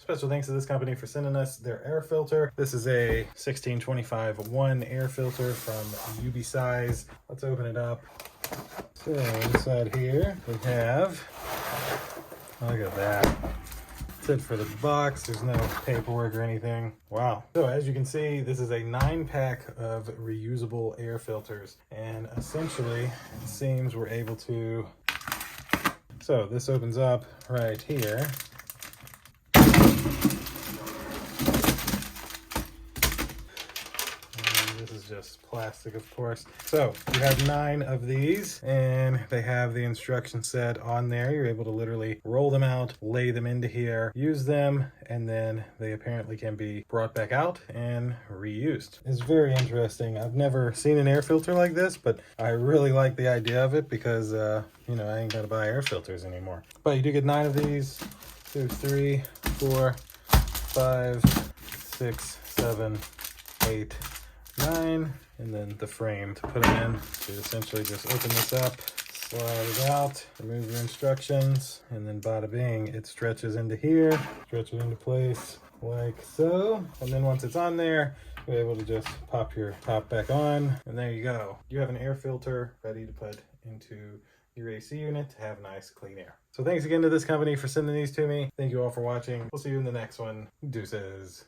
Special thanks to this company for sending us their air filter. This is a 16x25x1 air filter from UBeesize. Let's open it up. So inside here we have, look at that. That's it for the box. There's no paperwork or anything. Wow. So as you can see, this is a 9-pack of reusable air filters. And essentially, it seems we're able to... So this opens up right here. Just plastic, of course. So you have 9 of these, and they have the instruction set on there. You're able to literally roll them out, lay them into here, use them, and then they apparently can be brought back out and reused. It's very interesting. I've never seen an air filter like this, but I really like the idea of it because you know, I ain't gotta buy air filters anymore. But you do get 9 of these. 2, 3, 4, 5, 6, 7, 8, 9, and then the frame to put them in. So you essentially just open this up, slide it out, remove your instructions, and then bada bing, it stretches into here, stretch it into place like so. And then once it's on there, you're able to just pop your top back on, and there you go. You have an air filter ready to put into your AC unit to have nice clean air. So thanks again to this company for sending these to me. Thank you all for watching. We'll see you in the next one. Deuces.